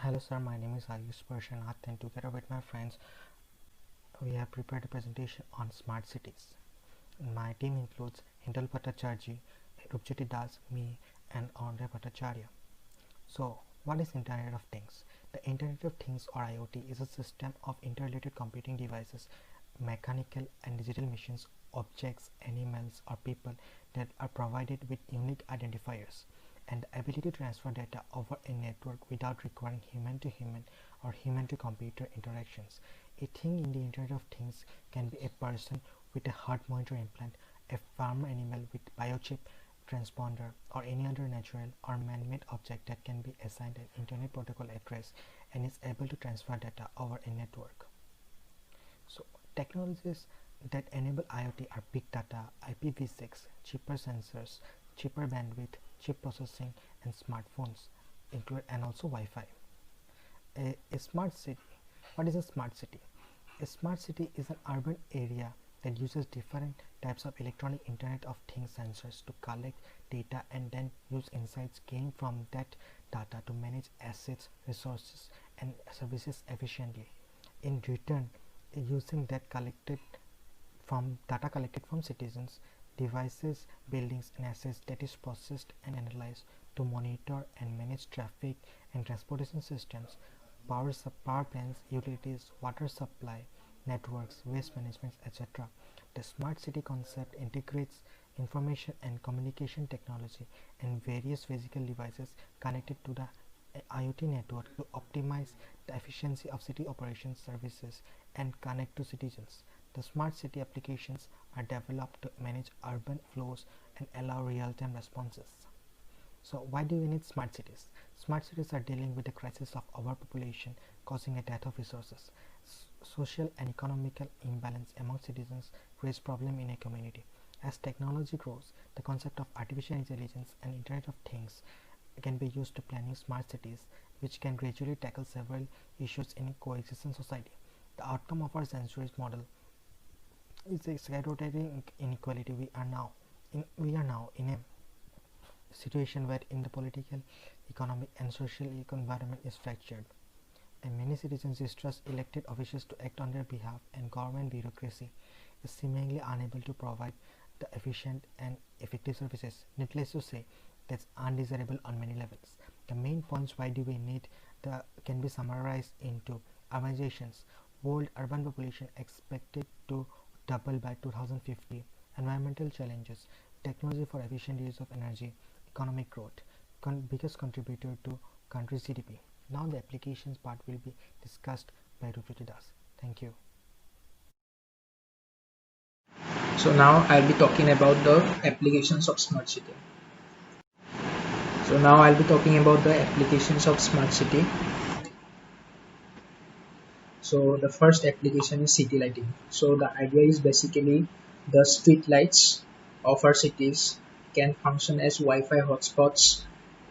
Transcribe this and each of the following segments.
Hello sir, my name is Ayush Parshanath and together with my friends we have prepared a presentation on smart cities. My team includes Hindal Bhattacharjee, Rupjyoti Das, me and Andre Bhattacharya. So what is Internet of Things? The Internet of Things or IoT is a system of interrelated computing devices, mechanical and digital machines, objects, animals or people that are provided with unique identifiers and the ability to transfer data over a network without requiring human to human or human to computer interactions. A thing in the Internet of Things can be a person with a heart monitor implant, a farm animal with biochip transponder, or any other natural or man-made object that can be assigned an Internet Protocol address and is able to transfer data over a network. So technologies that enable IoT are big data, IPv6, cheaper sensors, cheaper bandwidth, chip processing, and smartphones, and also Wi-Fi. A smart city. What is a smart city? A smart city is an urban area that uses different types of electronic Internet of Things sensors to collect data and then use insights gained from that data to manage assets, resources, and services efficiently. In return, using that collected from data collected from citizens, devices, buildings, and assets that is processed and analyzed to monitor and manage traffic and transportation systems, power plants, utilities, water supply, networks, waste management, etc. The smart city concept integrates information and communication technology and various physical devices connected to the IoT network to optimize the efficiency of city operations services and connect to citizens. The smart city applications are developed to manage urban flows and allow real-time responses. So why do we need smart cities? Smart cities are dealing with the crisis of overpopulation causing a dearth of resources. Social and economical imbalance among citizens creates problem in a community. As technology grows, the concept of artificial intelligence and Internet of Things can be used to planning smart cities, which can gradually tackle several issues in a coexistent society. The outcome of our centuries model is a skyrocketing inequality. We are now in a situation where in the political, economic and social environment is fractured and many citizens distrust elected officials to act on their behalf and government bureaucracy is seemingly unable to provide the efficient and effective services. Needless to say, that's undesirable on many levels. The main points why do we need the can be summarized into urbanizations. World urban population expected to double by 2050. Environmental challenges, technology for efficient use of energy, economic growth, biggest contributor to country's GDP. Now the applications part will be discussed by Rupjyoti Das. Thank you. So now I'll be talking about the applications of smart city. So now I'll be talking about the applications of smart city. So the first application is city lighting. So the idea is basically the street lights of our cities can function as Wi-Fi hotspots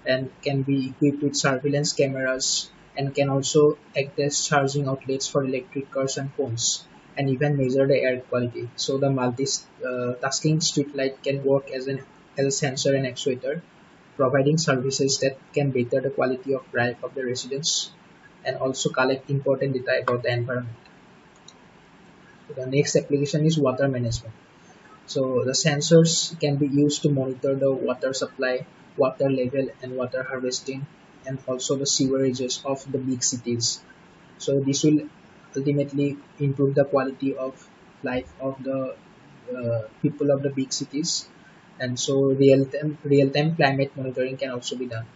and can be equipped with surveillance cameras and can also act as charging outlets for electric cars and phones and even measure the air quality. So the multi-tasking street light can work as a sensor and actuator, providing services that can better the quality of life of the residents and also collect important data about the environment. So the next application is water management. So the sensors can be used to monitor the water supply, water level and water harvesting and also the sewerages of the big cities. So this will ultimately improve the quality of life of the people of the big cities, and so real-time climate monitoring can also be done.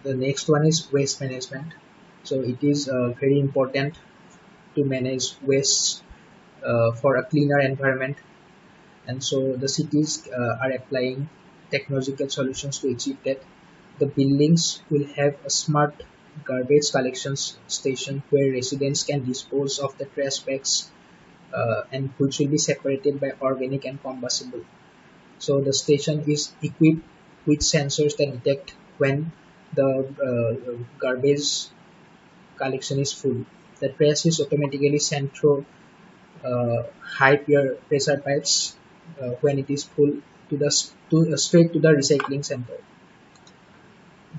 The next one is waste management. So it is very important to manage waste for a cleaner environment, and so the cities are applying technological solutions to achieve that. The buildings will have a smart garbage collection station where residents can dispose of the trash bags and which will be separated by organic and combustible. So the station is equipped with sensors that detect when the garbage collection is full. The trash is automatically sent through high pressure pipes when it is full to straight to the recycling center.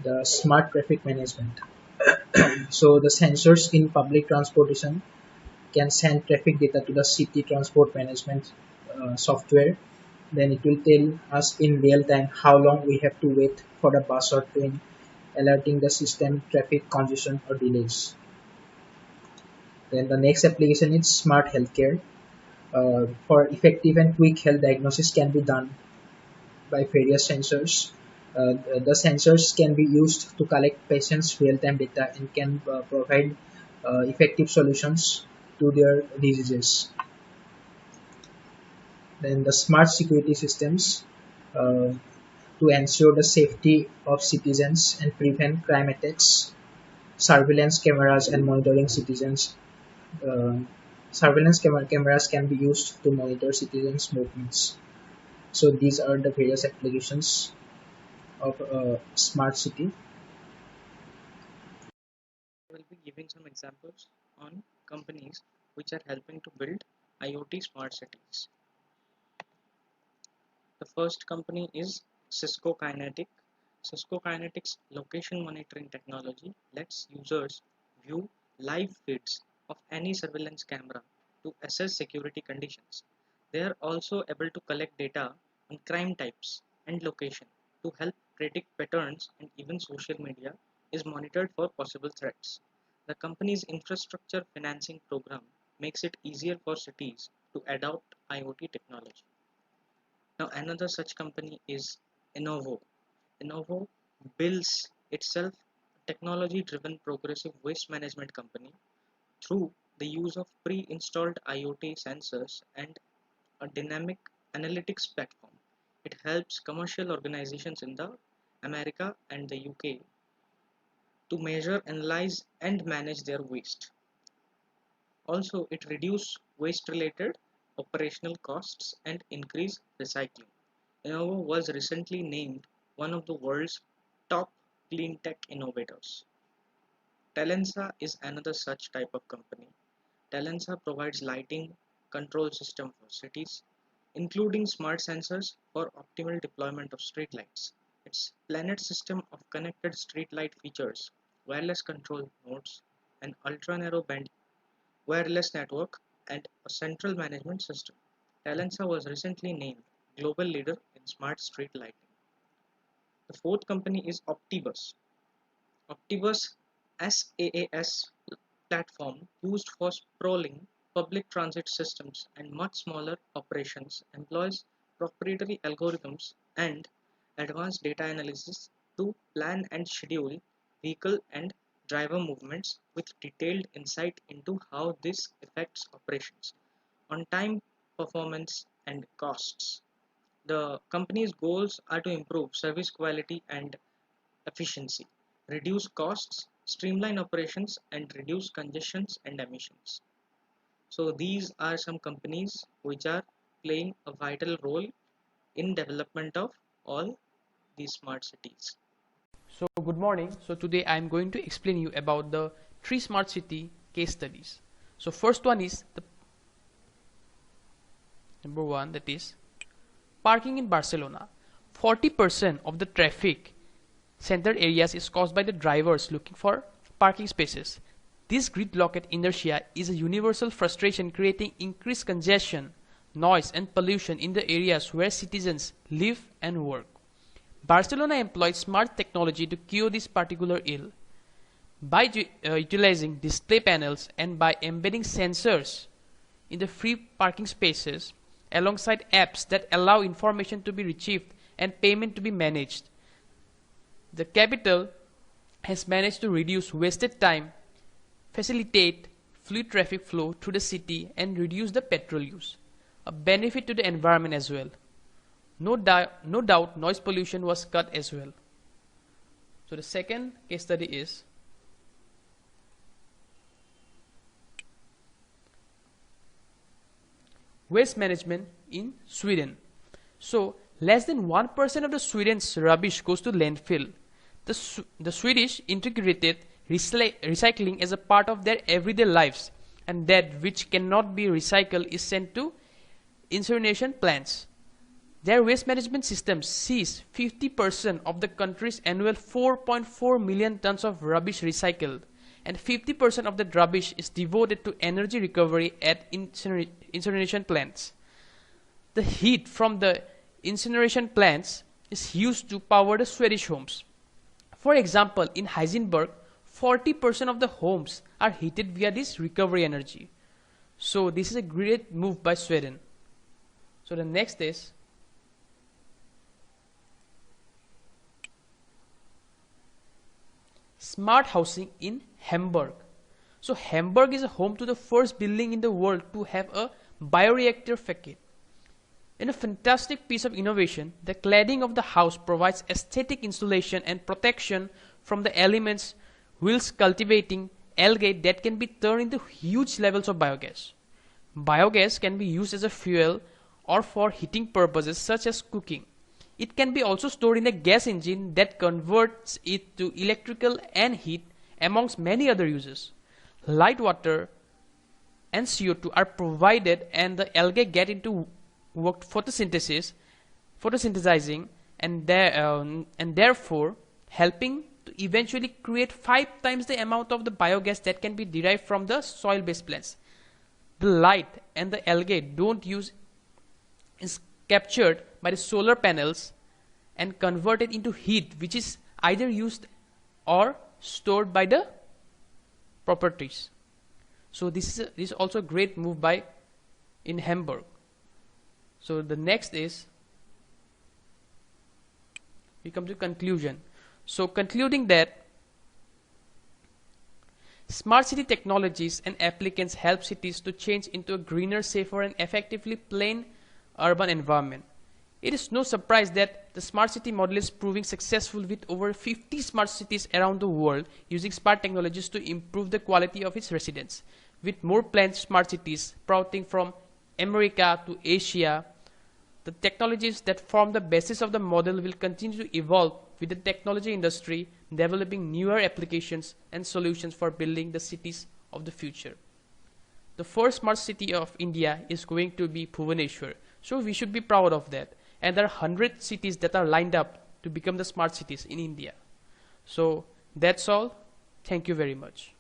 The smart traffic management. So the sensors in public transportation can send traffic data to the city transport management software. Then it will tell us in real time how long we have to wait for the bus or train, alerting the system traffic congestion or delays. Then the next application is smart healthcare. For effective and quick health diagnosis can be done by various sensors. The sensors can be used to collect patients' real-time data and can provide effective solutions to their diseases. Then the smart security systems uh, to ensure the safety of citizens and prevent crime attacks. Surveillance cameras and monitoring citizens. Uh, cameras can be used to monitor citizens' movements. So these are the various applications of smart city. I will be giving some examples on companies which are helping to build IoT smart cities. The first company is Cisco Kinetic. Cisco Kinetic's location monitoring technology lets users view live feeds of any surveillance camera to assess security conditions. They are also able to collect data on crime types and location to help predict patterns, and even social media is monitored for possible threats. The company's infrastructure financing program makes it easier for cities to adopt IoT technology. Now, another such company is Innovo. Innovo builds itself a technology-driven progressive waste management company through the use of pre-installed IoT sensors and a dynamic analytics platform. It helps commercial organizations in the America and the UK to measure, analyze, and manage their waste. Also, it reduces waste-related operational costs and increase recycling. Innovo was recently named one of the world's top clean tech innovators. Talensa is another such type of company. Talensa provides lighting control system for cities, including smart sensors for optimal deployment of streetlights. Its Planet system of connected streetlight features wireless control nodes, an ultra-narrowband wireless network, and a central management system. Talensa was recently named global leader in smart street lighting. The fourth company is Optibus. Optibus SaaS platform used for sprawling public transit systems and much smaller operations employs proprietary algorithms and advanced data analysis to plan and schedule vehicle and driver movements with detailed insight into how this affects operations on time, performance, and costs. The company's goals are to improve service quality and efficiency, reduce costs, streamline operations, and reduce congestions and emissions. So these are some companies which are playing a vital role in development of all these smart cities. So good morning. So today I am going to explain you about the three smart city case studies. So first one is the number one, that is parking in Barcelona. 40% of the traffic centered areas is caused by the drivers looking for parking spaces. This gridlocked inertia is a universal frustration, creating increased congestion, noise and pollution in the areas where citizens live and work. Barcelona employs smart technology to cure this particular ill. By utilizing display panels and by embedding sensors in the free parking spaces alongside apps that allow information to be retrieved and payment to be managed, the capital has managed to reduce wasted time, facilitate fluid traffic flow through the city, and reduce the petrol use, a benefit to the environment as well. No doubt noise pollution was cut as well. So the second case study is waste management in Sweden. So less than 1% of the Sweden's rubbish goes to landfill. The Swedish integrated recycling as a part of their everyday lives, and that which cannot be recycled is sent to incineration plants. Their waste management system sees 50% of the country's annual 4.4 million tons of rubbish recycled, and 50% of that rubbish is devoted to energy recovery at incineration plants. The heat from the incineration plants is used to power the Swedish homes. For example, in Heisenberg, 40% of the homes are heated via this recovery energy. So this is a great move by Sweden. So the next is smart housing in Hamburg. So Hamburg is a home to the first building in the world to have a bioreactor facade. In a fantastic piece of innovation, the cladding of the house provides aesthetic insulation and protection from the elements whilst cultivating algae that can be turned into huge levels of biogas. Biogas can be used as a fuel or for heating purposes such as cooking. It can be also stored in a gas engine that converts it to electrical and heat, amongst many other uses. Light water and CO2 are provided and the algae get into work photosynthesizing and therefore helping to eventually create 5 times the amount of the biogas that can be derived from the soil-based plants. The light and the algae don't use is captured by the solar panels and converted into heat, which is either used or stored by the properties. So this is also a great move by in Hamburg. So the next is we come to conclusion. So concluding that smart city technologies and applicants help cities to change into a greener, safer and effectively plain urban environment. It is no surprise that the smart city model is proving successful with over 50 smart cities around the world using smart technologies to improve the quality of its residents. With more planned smart cities sprouting from America to Asia, the technologies that form the basis of the model will continue to evolve with the technology industry developing newer applications and solutions for building the cities of the future. The first smart city of India is going to be Bhubaneswar, so we should be proud of that. And there are 100 cities that are lined up to become the smart cities in India. So that's all. Thank you very much.